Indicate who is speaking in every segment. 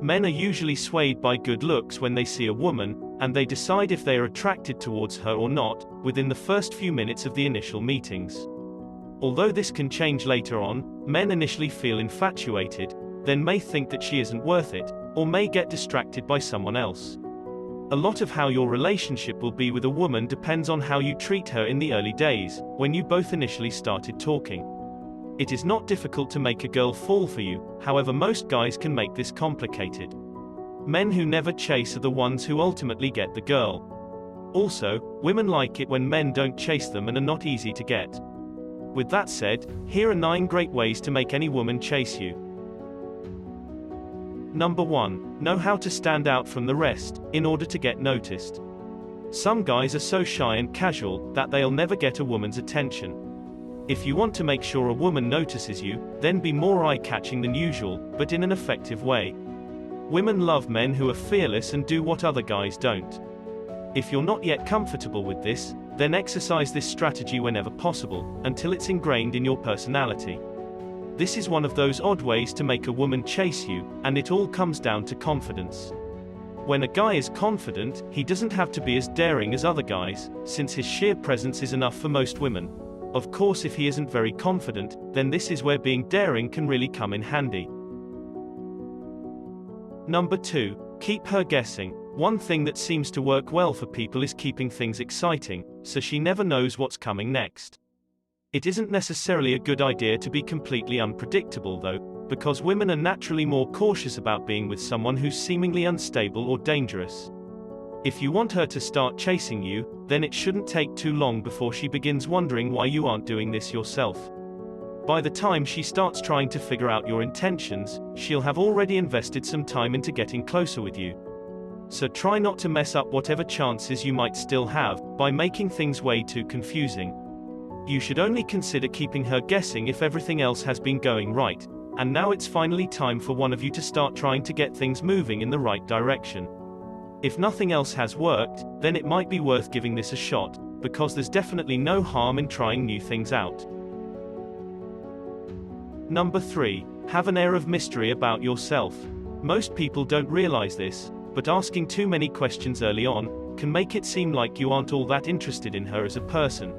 Speaker 1: Men are usually swayed by good looks when they see a woman, and they decide if they are attracted towards her or not, within the first few minutes of the initial meetings. Although this can change later on, men initially feel infatuated, then may think that she isn't worth it, or may get distracted by someone else. A lot of how your relationship will be with a woman depends on how you treat her in the early days, when you both initially started talking. It is not difficult to make a girl fall for you, however most guys can make this complicated. Men who never chase are the ones who ultimately get the girl. Also, women like it when men don't chase them and are not easy to get. With that said, here are 9 great ways to make any woman chase you. Number 1. Know how to stand out from the rest, in order to get noticed. Some guys are so shy and casual, that they'll never get a woman's attention. If you want to make sure a woman notices you, then be more eye-catching than usual, but in an effective way. Women love men who are fearless and do what other guys don't. If you're not yet comfortable with this, then exercise this strategy whenever possible, until it's ingrained in your personality. This is one of those odd ways to make a woman chase you, and it all comes down to confidence. When a guy is confident, he doesn't have to be as daring as other guys, since his sheer presence is enough for most women. Of course, if he isn't very confident, then this is where being daring can really come in handy. Number 2. Keep her guessing. One thing that seems to work well for people is keeping things exciting, so she never knows what's coming next. It isn't necessarily a good idea to be completely unpredictable though, because women are naturally more cautious about being with someone who's seemingly unstable or dangerous. If you want her to start chasing you, then it shouldn't take too long before she begins wondering why you aren't doing this yourself. By the time she starts trying to figure out your intentions, she'll have already invested some time into getting closer with you. So try not to mess up whatever chances you might still have, by making things way too confusing. You should only consider keeping her guessing if everything else has been going right, and now it's finally time for one of you to start trying to get things moving in the right direction. If nothing else has worked, then it might be worth giving this a shot, because there's definitely no harm in trying new things out. Number 3. Have an air of mystery about yourself. Most people don't realize this, but asking too many questions early on can make it seem like you aren't all that interested in her as a person.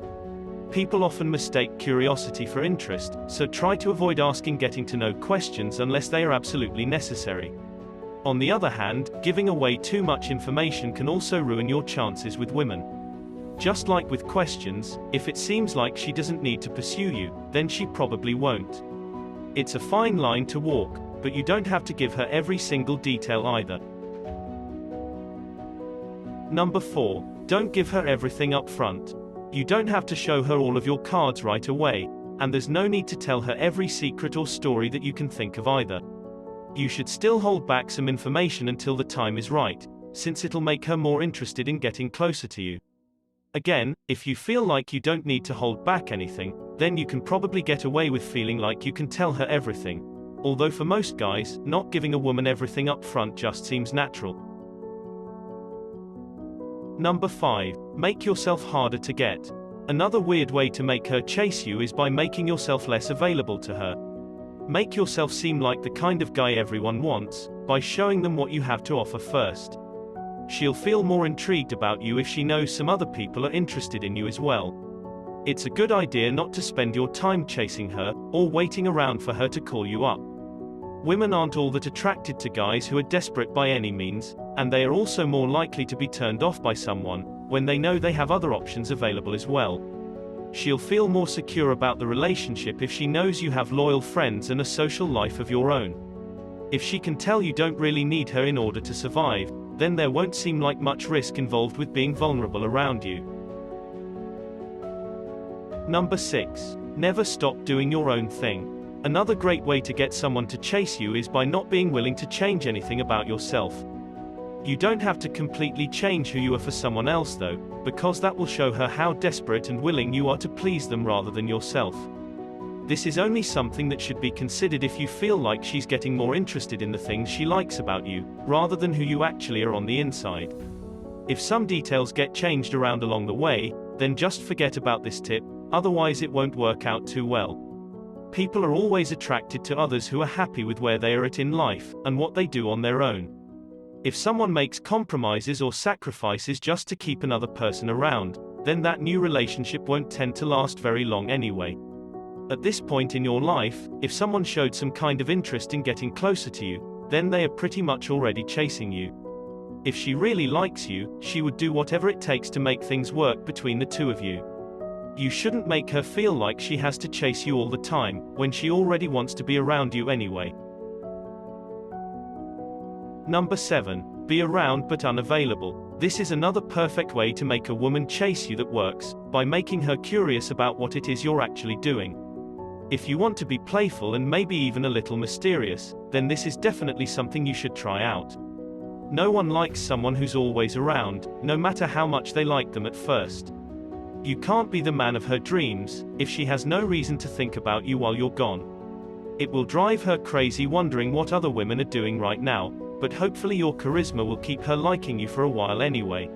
Speaker 1: People often mistake curiosity for interest, so try to avoid asking getting-to-know questions unless they are absolutely necessary. On the other hand, giving away too much information can also ruin your chances with women. Just like with questions, if it seems like she doesn't need to pursue you, then she probably won't. It's a fine line to walk, but you don't have to give her every single detail either. Number 4. Don't give her everything up front. You don't have to show her all of your cards right away, and there's no need to tell her every secret or story that you can think of either. You should still hold back some information until the time is right, since it'll make her more interested in getting closer to you. Again, if you feel like you don't need to hold back anything, then you can probably get away with feeling like you can tell her everything. Although for most guys, not giving a woman everything up front just seems natural. Number 5. Make yourself harder to get. Another weird way to make her chase you is by making yourself less available to her. Make yourself seem like the kind of guy everyone wants, by showing them what you have to offer first. She'll feel more intrigued about you if she knows some other people are interested in you as well. It's a good idea not to spend your time chasing her, or waiting around for her to call you up. Women aren't all that attracted to guys who are desperate by any means, and they are also more likely to be turned off by someone, when they know they have other options available as well. She'll feel more secure about the relationship if she knows you have loyal friends and a social life of your own. If she can tell you don't really need her in order to survive, then there won't seem like much risk involved with being vulnerable around you. Number 6. Never stop doing your own thing. Another great way to get someone to chase you is by not being willing to change anything about yourself. You don't have to completely change who you are for someone else though, because that will show her how desperate and willing you are to please them rather than yourself. This is only something that should be considered if you feel like she's getting more interested in the things she likes about you, rather than who you actually are on the inside. If some details get changed around along the way, then just forget about this tip, otherwise it won't work out too well. People are always attracted to others who are happy with where they are at in life, and what they do on their own. If someone makes compromises or sacrifices just to keep another person around, then that new relationship won't tend to last very long anyway. At this point in your life, if someone showed some kind of interest in getting closer to you, then they are pretty much already chasing you. If she really likes you, she would do whatever it takes to make things work between the two of you. You shouldn't make her feel like she has to chase you all the time, when she already wants to be around you anyway. Number 7. Be around but unavailable. This is another perfect way to make a woman chase you that works, by making her curious about what it is you're actually doing. If you want to be playful and maybe even a little mysterious, then this is definitely something you should try out. No one likes someone who's always around, no matter how much they like them at first. You can't be the man of her dreams, if she has no reason to think about you while you're gone. It will drive her crazy wondering what other women are doing right now, but hopefully your charisma will keep her liking you for a while anyway.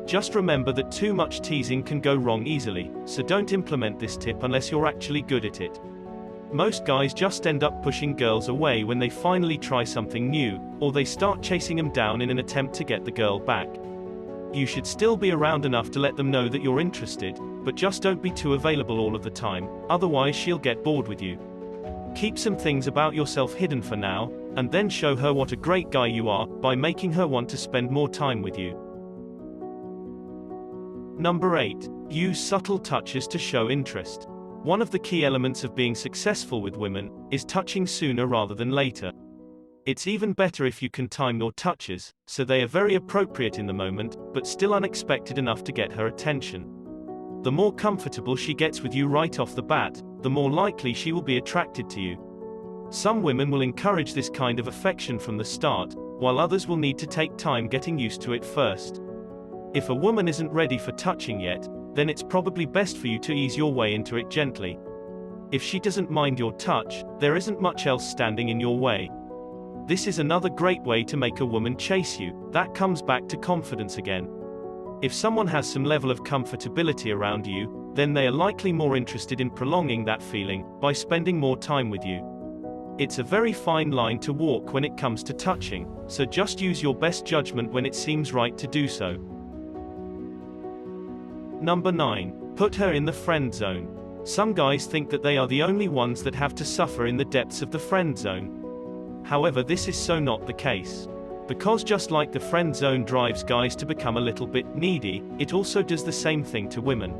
Speaker 1: Just remember that too much teasing can go wrong easily, so don't implement this tip unless you're actually good at it. Most guys just end up pushing girls away when they finally try something new, or they start chasing them down in an attempt to get the girl back. You should still be around enough to let them know that you're interested, but just don't be too available all of the time, otherwise she'll get bored with you. Keep some things about yourself hidden for now, and then show her what a great guy you are, by making her want to spend more time with you. Number 8. Use subtle touches to show interest. One of the key elements of being successful with women is touching sooner rather than later. It's even better if you can time your touches, so they are very appropriate in the moment, but still unexpected enough to get her attention. The more comfortable she gets with you right off the bat, the more likely she will be attracted to you. Some women will encourage this kind of affection from the start, while others will need to take time getting used to it first. If a woman isn't ready for touching yet, then it's probably best for you to ease your way into it gently. If she doesn't mind your touch, there isn't much else standing in your way. This is another great way to make a woman chase you. That comes back to confidence again. If someone has some level of comfortability around you, then they are likely more interested in prolonging that feeling, by spending more time with you. It's a very fine line to walk when it comes to touching, so just use your best judgment when it seems right to do so. Number 9. Put her in the friend zone. Some guys think that they are the only ones that have to suffer in the depths of the friend zone. However, this is so not the case. Because just like the friend zone drives guys to become a little bit needy, it also does the same thing to women.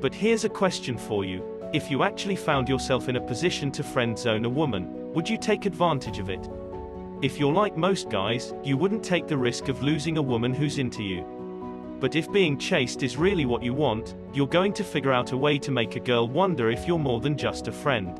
Speaker 1: But here's a question for you. If you actually found yourself in a position to friend zone a woman, would you take advantage of it? If you're like most guys, you wouldn't take the risk of losing a woman who's into you. But if being chased is really what you want, you're going to figure out a way to make a girl wonder if you're more than just a friend.